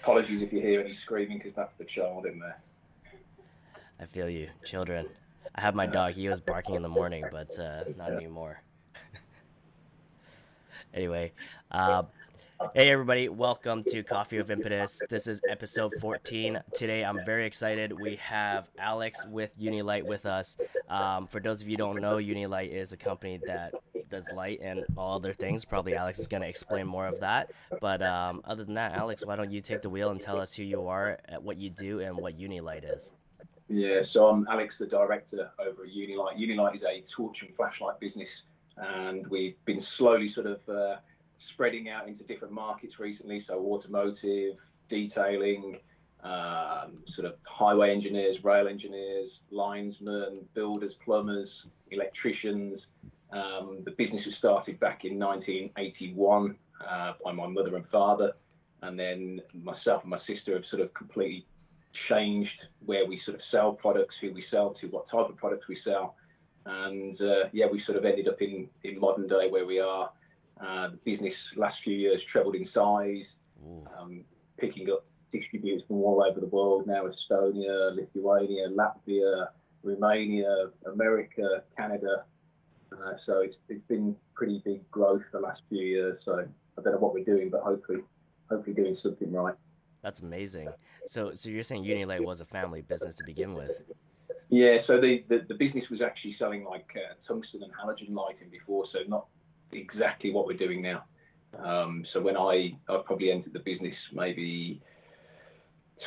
Apologies if you hear any screaming, because that's the child in there. I feel you, children. I have my dog. He was barking in the morning, but not anymore. Anyway, uh, hey everybody, welcome to Coffee with Impetus. This is episode 14. Today I'm very excited. We have Alex with Unilite with us. For those of you who don't know, Unilite is a company that does light and all other things. Probably Alex is going to explain more of that. But other than that, Alex, why don't you take the wheel and tell us who you are, what you do, and what Unilite is? Yeah, so I'm Alex, the director over at Unilite. Unilite is a torch and flashlight business, and we've been slowly sort of spreading out into different markets recently. So automotive, detailing, sort of highway engineers, rail engineers, linesmen, builders, plumbers, electricians. The business was started back in 1981 by my mother and father, and then myself and my sister have sort of completely changed where we sort of sell products, who we sell to, what type of products we sell. And yeah, we sort of ended up in modern day where we are. The business last few years trebled in size, Ooh. picking up distributors from all over the world now: Estonia, Lithuania, Latvia, Romania, America, Canada. So it's been pretty big growth the last few years. So I don't know what we're doing, but hopefully doing something right. That's amazing. So you're saying Unilite was a family business to begin with? Yeah, so the business was actually selling like tungsten and halogen lighting before, so not exactly what we're doing now. So when I probably entered the business maybe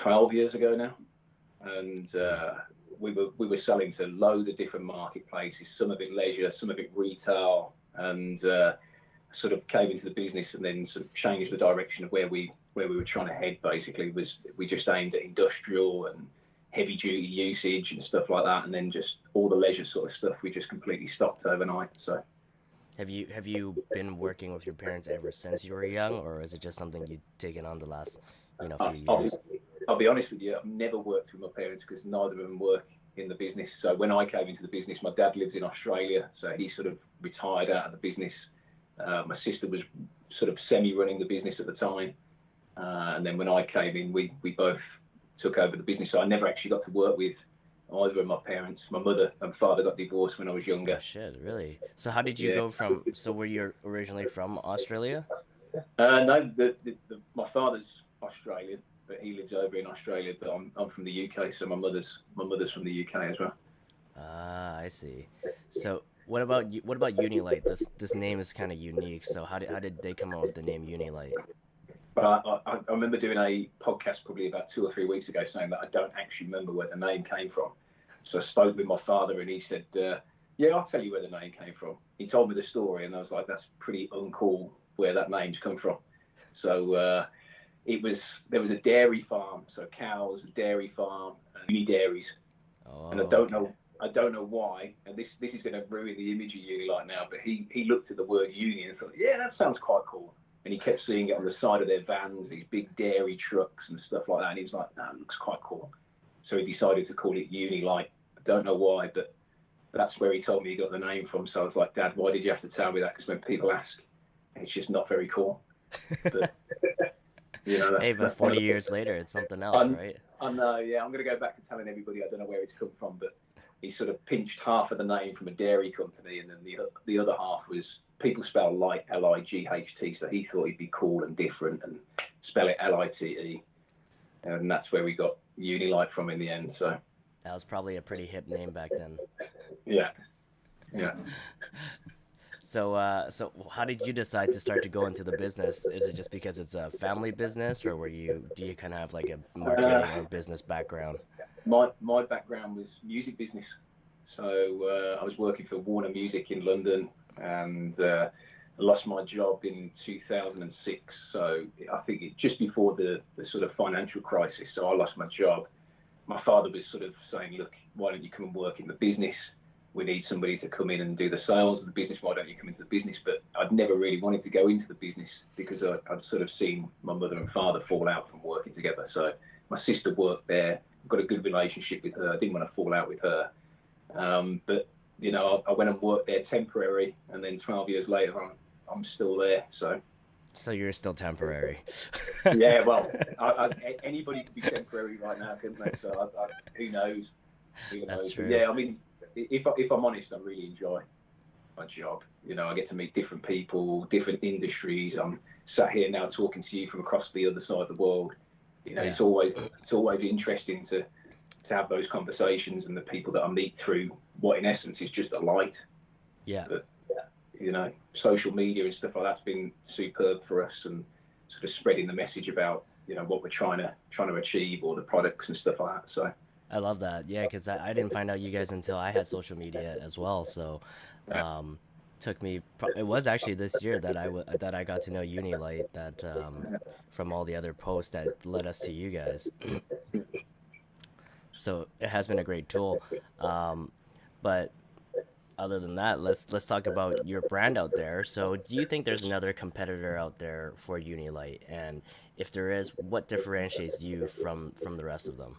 12 years ago now, and we were selling to loads of different marketplaces, some of it leisure, some of it retail, and sort of came into the business and then sort of changed the direction of where we were trying to head. Basically, was we just aimed at industrial and heavy duty usage and stuff like that, and then just all the leisure sort of stuff we just completely stopped overnight. So Have you been working with your parents ever since you were young, or is it just something you've taken on the last, I, few I'll, years? I'll be honest with you, I've never worked with my parents because neither of them work in the business. So when I came into the business, my dad lives in Australia, so he sort of retired out of the business. My sister was sort of semi-running the business at the time, and then when I came in, we both took over the business. So I never actually got to work with either of my parents. My mother and father got divorced when I was Oh younger. shit, really? So how did you Yeah. go from? So were you originally from Australia? No, my father's Australian, but he lives over in Australia. But I'm from the UK, so my mother's from the UK as well. Ah, I see. So what about Unilite? This name is kind of unique. So how did they come up with the name Unilite? But I remember doing a podcast probably about 2 or 3 weeks ago saying that I don't actually remember where the name came from. So I spoke with my father and he said, "Yeah, I'll tell you where the name came from." He told me the story and I was like, "That's pretty uncool where that name's come from." So it was there was a dairy farm, so cows, a dairy farm, and uni dairies, and I Oh, don't okay. know. I don't know why, and this is going to ruin the image of uni like now, but he looked at the word uni and thought, yeah, that sounds quite cool. And he kept seeing it on the side of their vans, these big dairy trucks and stuff like that. And he was like, that looks quite cool. So he decided to call it Unilite. I don't know why, but that's where he told me he got the name from. So I was like, Dad, why did you have to tell me that? Because when people ask, it's just not very cool. But Hey, but that's 40 years later, it's something else, I'm, right? I know, yeah, I'm going to go back to telling everybody I don't know where it's come from, but he sort of pinched half of the name from a dairy company, and then the other half was people spell light Light, so he thought he'd be cool and different and spell it Lite, and that's where we got Unilight from in the end. So That was probably a pretty hip name back then. yeah, yeah. So how did you decide to start to go into the business? Is it just because it's a family business, or do you kind of have like a marketing or Uh, business background? my background was music business, so I was working for Warner Music in London, and I lost my job in 2006. So I think just before the sort of financial crisis. So I lost my job. My father was sort of saying, "Look, why don't you come and work in the business? We need somebody to come in and do the sales of the business. Why don't you come into the business?" But I'd never really wanted to go into the business because I'd sort of seen my mother and father fall out from working together. So my sister worked there. I've got a good relationship with her. I didn't want to fall out with her. But I went and worked there temporary, and then 12 years later, I'm still there. So So you're still temporary. Yeah, well, anybody could be temporary right now, couldn't they? So who knows? Who That's knows? But true. yeah, I mean, if I'm honest, I really enjoy my job. I get to meet different people, different industries. I'm sat here now talking to you from across the other side of the world. Yeah. It's always interesting to have those conversations and the people that I meet through what in essence is just a light. Yeah. But social media and stuff like that's been superb for us, and sort of spreading the message about what we're trying to achieve, or the products and stuff like that. So I love that. Yeah, because I didn't find out you guys until I had social media as well. So, yeah, um, took me. It was actually this year that that I got to know Unilite. That from all the other posts that led us to you guys. So it has been a great tool. Um, but other than that, let's talk about your brand out there. So, do you think there's another competitor out there for Unilite? And if there is, what differentiates you from the rest of them?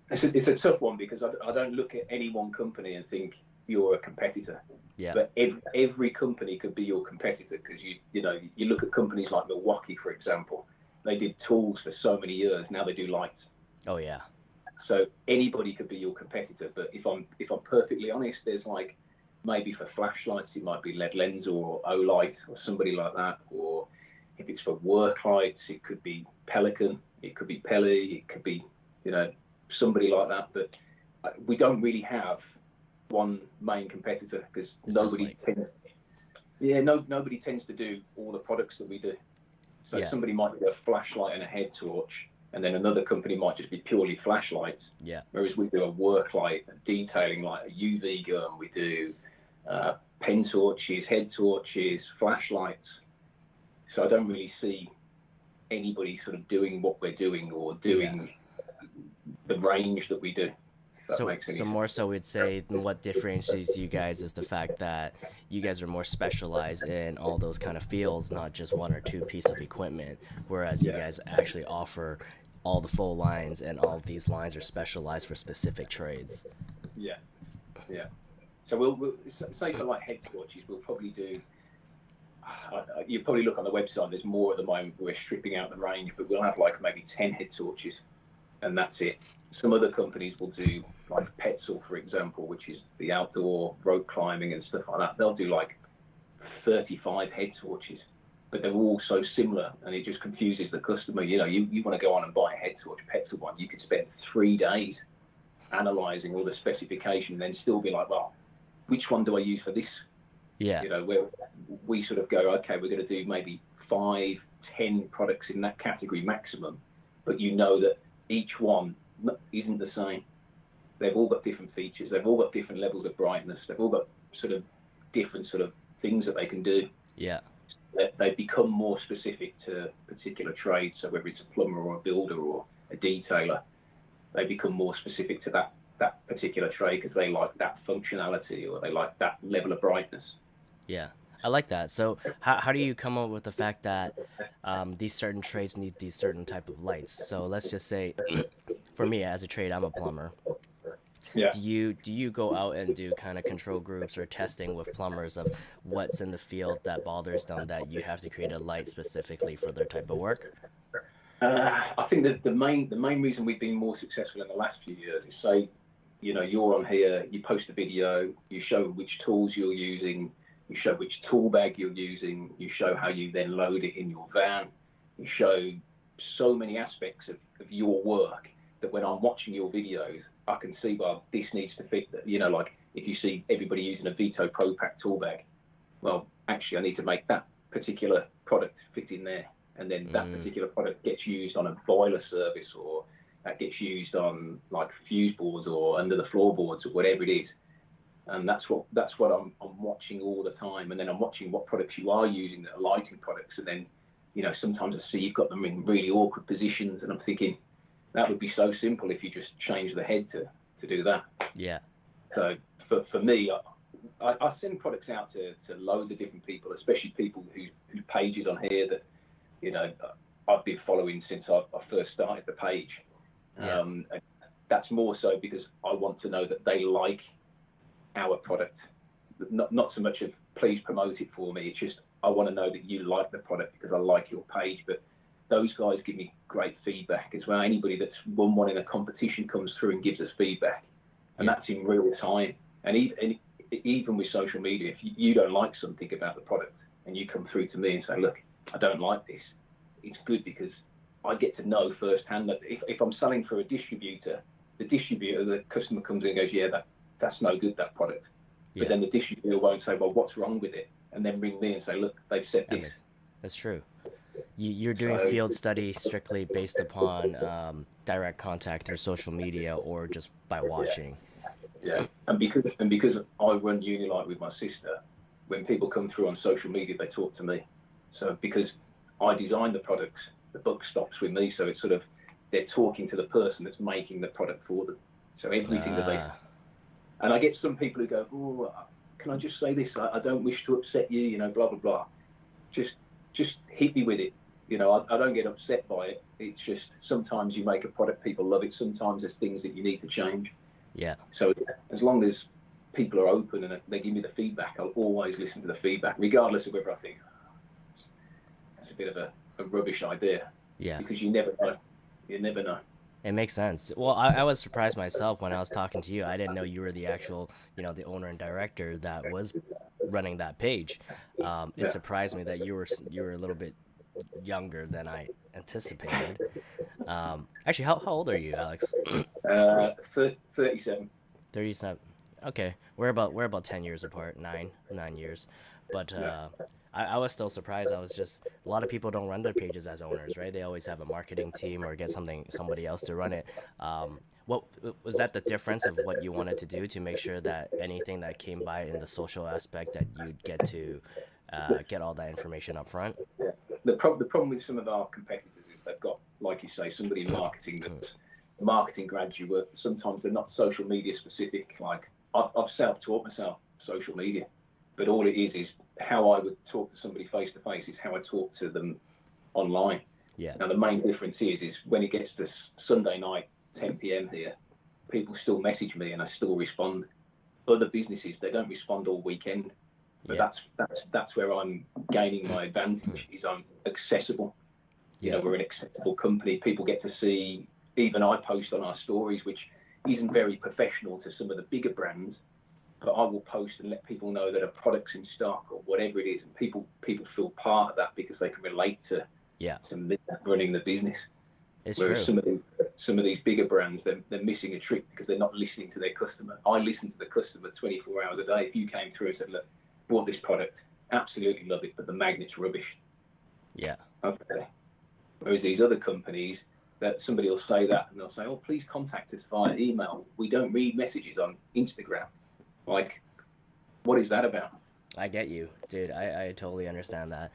it's a tough one because I don't look at any one company and think you're a competitor. Yeah. But every company could be your competitor, because you look at companies like Milwaukee, for example. They did tools for so many years. Now they do lights. Oh yeah. So anybody could be your competitor. But if I'm perfectly honest, there's like, maybe for flashlights it might be LED Lens or Olight or somebody like that. Or if it's for work lights, it could be Pelican, it could be Peli, it could be somebody like that. But we don't really have one main competitor, because It's just like nobody tends to do all the products that we do. So yeah, somebody might do a flashlight and a head torch, and then another company might just be purely flashlights. yeah. Whereas we do a work light, a detailing light, a UV gun. We do pen torches, head torches, flashlights. So I don't really see anybody sort of doing what we're doing, or Yeah. doing the range that we do. If that So makes any so sense. more so we'd say what differentiates you guys is the fact that you guys are more specialized in all those kind of fields, not just one or two piece of equipment, whereas you Yeah, guys actually offer all the full lines and all of these lines are specialized for specific trades. yeah, yeah. So we'll say for like head torches, we'll probably do. You probably look on the website. There's more at the moment. We're stripping out the range, but we'll have like maybe 10 head torches, and that's it. Some other companies will do like Petzl, for example, which is the outdoor rope climbing and stuff like that. They'll do like 35 head torches, but they're all so similar, and it just confuses the customer. You want to go on and buy a head torch Petzl one, you could spend 3 days analysing all the specification, and then still be like, well, which one do I use for this? Yeah. Where we sort of go, okay, we're going to do maybe 5, 10 products in that category maximum, but that each one isn't the same. They've all got different features. They've all got different levels of brightness. They've all got sort of different sort of things that they can do. Yeah. They've become more specific to particular trades. So whether it's a plumber or a builder or a detailer, they become more specific to that particular trade, because they like that functionality, or they like that level of brightness. Yeah, I like that. So, how do you come up with the fact that these certain trades need these certain type of lights? So let's just say, for me as a trade, I'm a plumber. Yeah. Do you go out and do kind of control groups or testing with plumbers of what's in the field that bothers them that you have to create a light specifically for their type of work? I think that the main reason we've been more successful in the last few years is, say, you're on here, you post a video, you show which tools you're using, you show which tool bag you're using, you show how you then load it in your van, you show so many aspects of your work, that when I'm watching your videos, I can see, well, this needs to fit. Like if you see everybody using a Vito Pro Pack tool bag, well, actually, I need to make that particular product fit in there. And then that particular product gets used on a boiler service, or that gets used on like fuse boards or under the floorboards or whatever it is. And that's what I'm watching all the time. And then I'm watching what products you are using that are lighting products. And then, sometimes I see you've got them in really awkward positions, and I'm thinking that would be so simple if you just change the head to do that. Yeah. So for me, I send products out to loads of different people, especially people whose pages on here that I've been following since I first started the page. Yeah. And that's more so because I want to know that they like our product. Not so much of please promote it for me. It's just I want to know that you like the product because I like your page. But those guys give me great feedback as well. Anybody that's won one in a competition comes through and gives us feedback, and that's in real time. And even with social media, if you don't like something about the product and you come through to me and say, look, I don't like this, it's good because I get to know firsthand that if I'm selling for a distributor, the customer comes in and goes, yeah, that's no good, that product. But then the distributor won't say, well, what's wrong with it? And then ring me and say, look, they've said this. That's true. You're doing field study strictly based upon direct contact through social media or just by watching. Yeah. And because I run Unilite with my sister, when people come through on social media, they talk to me. So because I design the products, the buck stops with me. So it's sort of, they're talking to the person that's making the product for them. So everything that they... And I get some people who go, oh, can I just say this? I don't wish to upset you, you know, blah, blah, blah. Just hit me with it. You know, I don't get upset by it. It's just sometimes you make a product, people love it. Sometimes there's things that you need to change. Yeah. So as long as people are open and they give me the feedback, I'll always listen to the feedback, regardless of whether I think that's a bit of a rubbish idea. Yeah. Because you never know. You never know. It makes sense. Well, I was surprised myself when I was talking to you. I didn't know you were the actual, the owner and director that was running that page. It surprised me that you were a little bit younger than I anticipated. Actually, how old are you, Alex? 37. 37. Okay, we're about 10 years apart, nine years, but I was still surprised. I was just, a lot of people don't run their pages as owners, right? They always have a marketing team or get somebody else to run it. What was that the difference of what you wanted to do to make sure that anything that came by in the social aspect that you'd get to get all that information up front? Yeah. The problem with some of our competitors is they've got, like you say, somebody in marketing that's a marketing graduate. Sometimes they're not social media specific. Like I've self-taught myself social media, but all it is how I would talk to somebody face to face is how I talk to them online. Yeah. Now the main difference is when it gets to Sunday night, 10 p.m. here, people still message me and I still respond. Other businesses, they don't respond all weekend. But that's where I'm gaining my advantage. Is I'm accessible. You know, we're an accessible company. People get to see. Even I post on our stories, which isn't very professional to some of the bigger brands, but I will post and let people know that a product's in stock or whatever it is, and people feel part of that because they can relate to running the business. It's Whereas true. some of these bigger brands, they're missing a trick because they're not listening to their customer. I listen to the customer 24 hours a day. If you came through and said, look, bought this product, absolutely love it, but the magnet's rubbish. Yeah. Okay. Whereas these other companies, that somebody will say that and they'll say, oh, please contact us via email. We don't read messages on Instagram. Like, what is that about? I get you, dude. I totally understand that.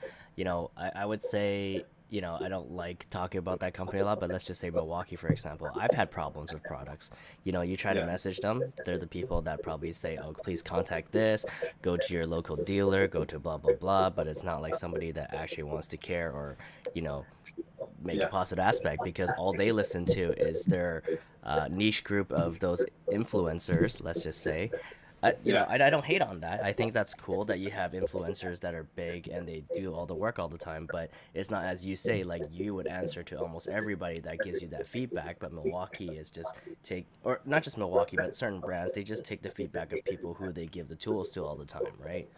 I would say, I don't like talking about that company a lot, but let's just say Milwaukee, for example. I've had problems with products. You try to message them. They're the people that probably say, oh, please contact this, go to your local dealer, go to blah, blah, blah. But it's not like somebody that actually wants to care or, make a positive aspect, because all they listen to is their niche group of those influencers, let's just say. I don't hate on that. I think that's cool that you have influencers that are big and they do all the work all the time, but it's not, as you say, like you would answer to almost everybody that gives you that feedback. But Milwaukee is just or not just Milwaukee, but certain brands, they just take the feedback of people who they give the tools to all the time, right?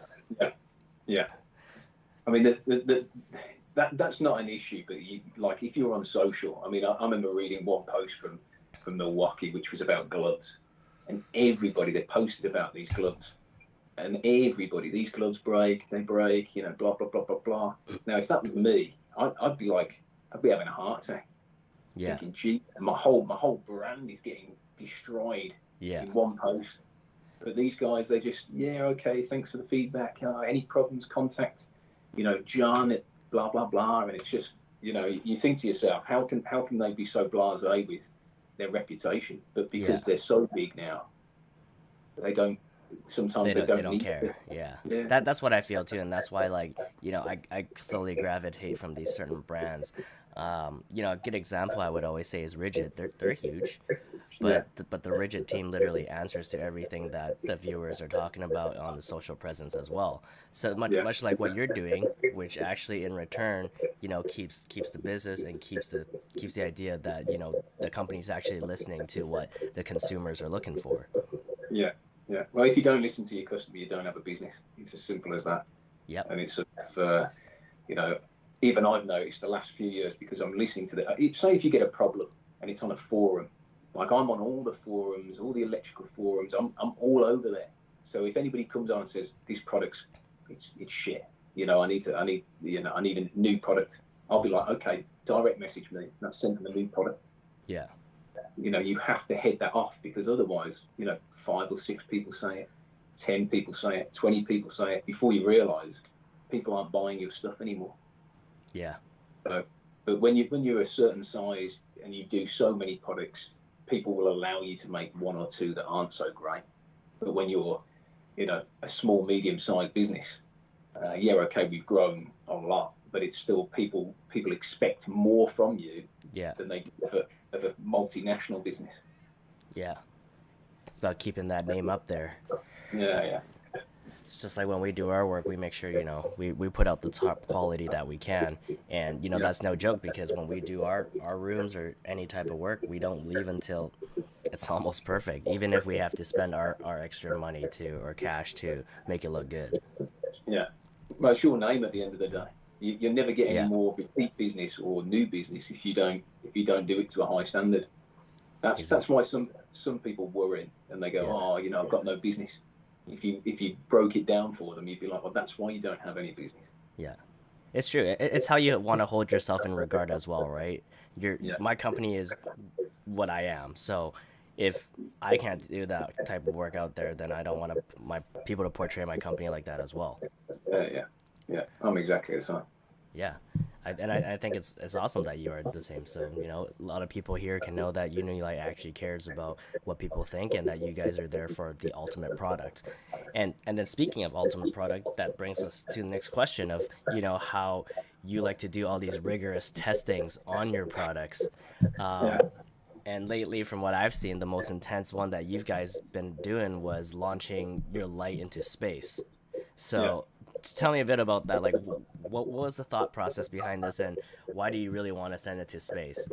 Yeah. I mean, that's not an issue, but like if you're on social, I mean, I remember reading one post from Milwaukee, which was about gloves. And everybody, they posted about these gloves. And everybody, these gloves break, they break, blah, blah, blah, blah, blah. Now, if that was me, I'd be having a heart attack. Yeah. Thinking, gee, my whole brand is getting destroyed in one post. But these guys, they just, okay, thanks for the feedback. Any problems, contact, John at blah, blah, blah. And it's just, you think to yourself, how can they be so blasé with their reputation? But because they're so big now, they don't sometimes they they don't don't need care. it. Yeah, Yeah, that's what I feel too, and that's why, like, I slowly gravitate from these certain brands. A good example I would always say is Rigid. They're huge, yeah, but the Rigid team literally answers to everything that the viewers are talking about on the social presence as well. So yeah, much like what you're doing, which actually in return, keeps the business and keeps the idea that the company's actually listening to what the consumers are looking for. yeah, yeah. Well, if you don't listen to your customer, you don't have a business. It's as simple as that. Yep. And it's sort of, you know, even I've noticed the last few years because I'm listening to the. Say if you get a problem and it's on a forum, like I'm on all the forums, all the electrical forums. I'm all over there. So if anybody comes on and says this product's it's shit, I need a new product. I'll be like, okay, direct message me. And I'll send them a new product. Yeah. You have to head that off because otherwise, 5 or 6 people say it, 10 people say it, 20 people say it. Before you realise, people aren't buying your stuff anymore. Yeah. So, but when you're a certain size and you do so many products, people will allow you to make one or two that aren't so great. But when you're, a small, medium-sized business, okay, we've grown a lot, but it's still people expect more from you Yeah. than they do of a multinational business. Yeah. It's about keeping that name up there. Yeah, yeah. It's just like when we do our work, we make sure, we put out the top quality that we can. And, Yeah. that's no joke because when we do our rooms or any type of work, we don't leave until it's almost perfect, even if we have to spend our extra money or cash to make it look good. Yeah. Well, it's your name at the end of the day. You'll never get any Yeah. more repeat business or new business if you don't do it to a high standard. That's Exactly. why some people worry and they go, Yeah. oh, I've got no business. If you broke it down for them, you'd be like, well, that's why you don't have any business. Yeah. It's true. It's how you want to hold yourself in regard as well, right? Yeah. My company is what I am. So if I can't do that type of work out there, then I don't want my people to portray my company like that as well. Yeah. Yeah. I'm exactly the same. Yeah. I think it's awesome that you are the same. So, a lot of people here can know that Unilite actually cares about what people think and that you guys are there for the ultimate product. And then speaking of ultimate product, that brings us to the next question of, how you like to do all these rigorous testings on your products. Yeah. And lately, from what I've seen, the most intense one that you guys been doing was launching your light into space. Yeah. So tell me a bit about that. Like, what was the thought process behind this, and why do you really want to send it to space?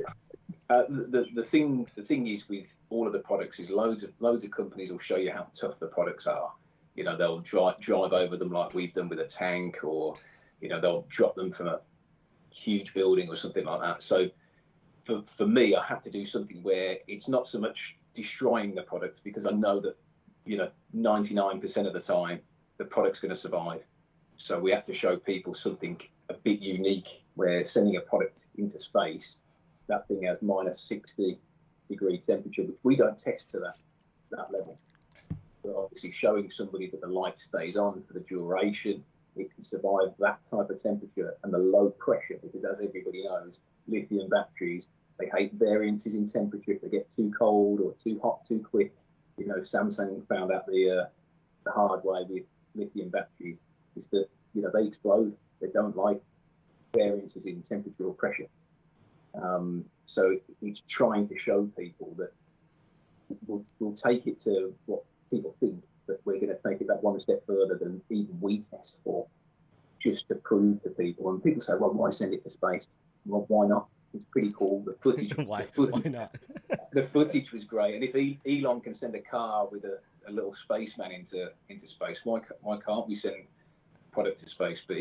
The thing is with all of the products is loads of companies will show you how tough the products are. They'll drive over them like we've done with a tank, or they'll drop them from a huge building or something like that. So for me, I have to do something where it's not so much destroying the product because I know that 99% of the time the product's going to survive. So we have to show people something a bit unique where sending a product into space, that thing has minus 60-degree temperature, which we don't test to that level. But obviously showing somebody that the light stays on for the duration, it can survive that type of temperature and the low pressure, because as everybody knows, lithium batteries, they hate variances in temperature if they get too cold or too hot too quick. Samsung found out the hard way with lithium batteries is that they explode. They don't like variances in temperature or pressure. So it's trying to show people that we'll take it to what people think, but we're going to take it that one step further than even we test for, just to prove to people. And people say, well, why send it to space? Well, why not? It's pretty cool. The footage, Why not? the footage was great. And if Elon can send a car with a little spaceman into space, why can't we send product to space? But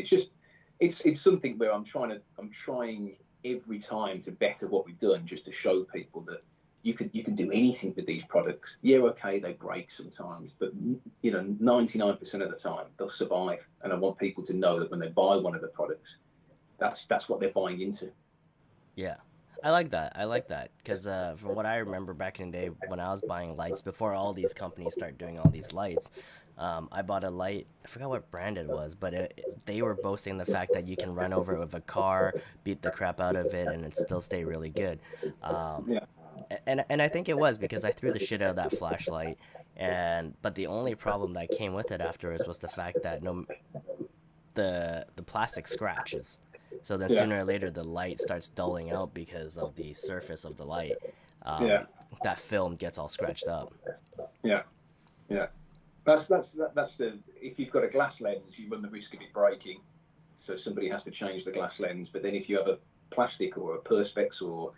it's something where I'm trying every time to better what we've done, just to show people that you can do anything with these products. Yeah, okay, they break sometimes, but 99% of the time they'll survive. And I want people to know that when they buy one of the products, that's what they're buying into. Yeah. I like that because from what I remember back in the day when I was buying lights before all these companies start doing all these lights, I bought a light. I forgot what brand it was, but they were boasting the fact that you can run over it with a car, beat the crap out of it, and it still stay really good. Yeah. And I think it was because I threw the shit out of that flashlight, but the only problem that came with it afterwards was the fact that the plastic scratches. So then Yeah, sooner or later the light starts dulling out because of the surface of the light. yeah, That film gets all scratched up. yeah, yeah. That's the if you've got a glass lens, you run the risk of it breaking. So somebody has to change the glass lens. But then if you have a plastic or a perspex or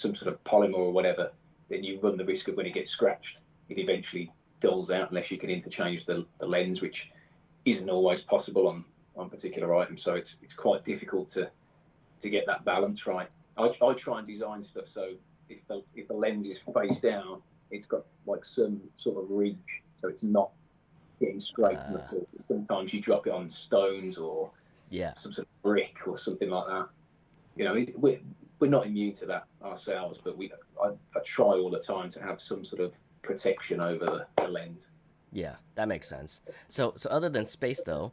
some sort of polymer or whatever, then you run the risk of when it gets scratched, it eventually dulls out unless you can interchange the lens, which isn't always possible on particular items. So it's quite difficult to get that balance right. I try and design stuff so if the lens is face down, it's got like some sort of ridge, so it's not getting straight from the floor. Sometimes you drop it on stones or Yeah. some sort of brick or something like that. We're not immune to that ourselves, but I try all the time to have some sort of protection over the lens. Yeah, that makes sense. So other than space though,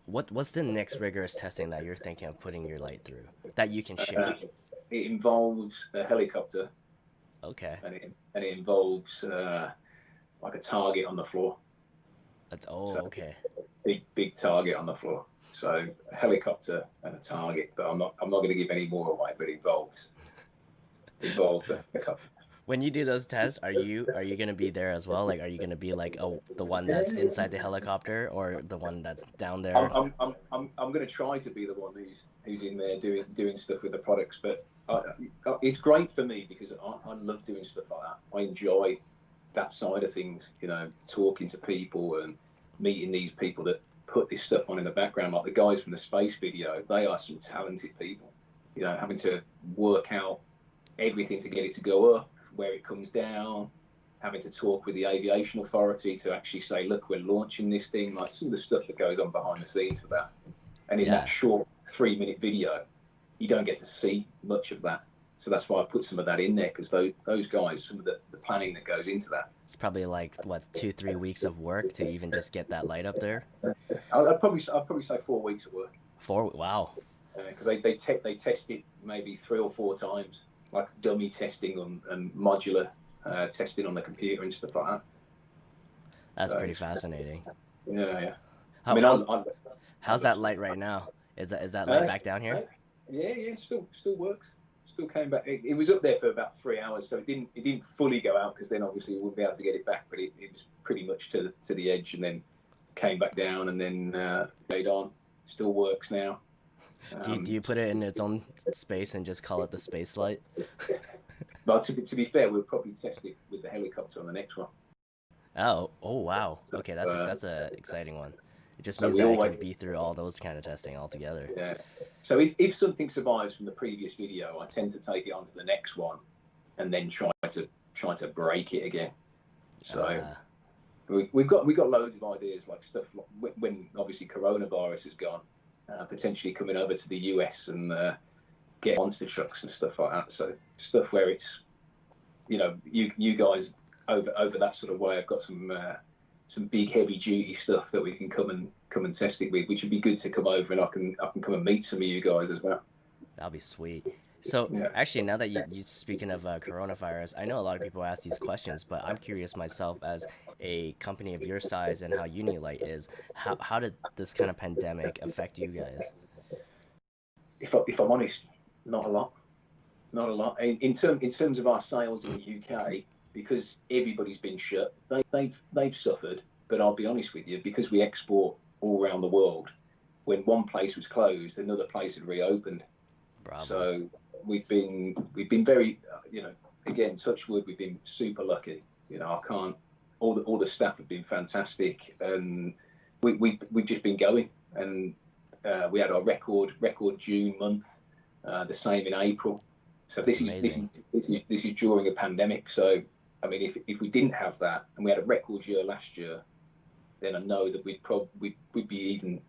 what's the next rigorous testing that you're thinking of putting your light through that you can share? It involves a helicopter, Okay. and it involves like a target on the floor. Okay. Big target on the floor. So a helicopter and a target, but I'm not going to give any more away. But it involves a helicopter. When you do those tests, are you gonna be there as well? Like, are you gonna be like the one that's inside the helicopter or the one that's down there? I'm going to try to be the one who's in there doing stuff with the products. But it's great for me because I love doing stuff like that. I enjoy that side of things. Talking to people and meeting these people that put this stuff on in the background, like the guys from the space video. They are some talented people. Having to work out everything to get it to go up, where it comes down, having to talk with the aviation authority to actually say, look, we're launching this thing, like some of the stuff that goes on behind the scenes for that. And in that short 3-minute video, you don't get to see much of that. So that's why I put some of that in there, because those guys, some of the planning that goes into that. It's probably like, what, 2-3 weeks of work to even just get that light up there? I'd probably say 4 weeks of work. 4? Wow. Because they test it maybe 3 or 4 times, like dummy testing and modular testing on the computer and stuff like that. That's pretty fascinating. Yeah. How's that light right now? Is that light back down here? Yeah. Still works. Still came back. It was up there for about 3 hours, so it didn't fully go out because then obviously we wouldn't be able to get it back. But it was pretty much to the edge, and then came back down, and then stayed on. Still works now. Do you put it in its own space and just call it the space light? But to be fair, we'll probably test it with the helicopter on the next one. Oh wow. Okay, that's a exciting one. It just means that it can be through all those kind of testing altogether. Yeah. So if something survives from the previous video, I tend to take it on to the next one, and then try to break it again. So we've got loads of ideas, like stuff like when obviously coronavirus is gone, potentially coming over to the US and get monster trucks and stuff like that. So stuff where it's you guys over that sort of way. I've got some big heavy duty stuff that we can come and test it with, which would be good to come over and I can come and meet some of you guys as well. That'll be sweet. So actually, now that you speaking of coronavirus, I know a lot of people ask these questions, but I'm curious myself as a company of your size and how Unilite is. How did this kind of pandemic affect you guys? If I'm honest, not a lot. In terms of our sales in the UK, because everybody's been shut, they've suffered. But I'll be honest with you, because we export all around the world, when one place was closed, another place had reopened. Bravo. So we've been very, again, touch wood, we've been super lucky. All the staff have been fantastic, and we've just been going, and we had our record June month, the same in April. So this is during a pandemic. So I mean, if we didn't have that and we had a record year last year, then I know that we'd be even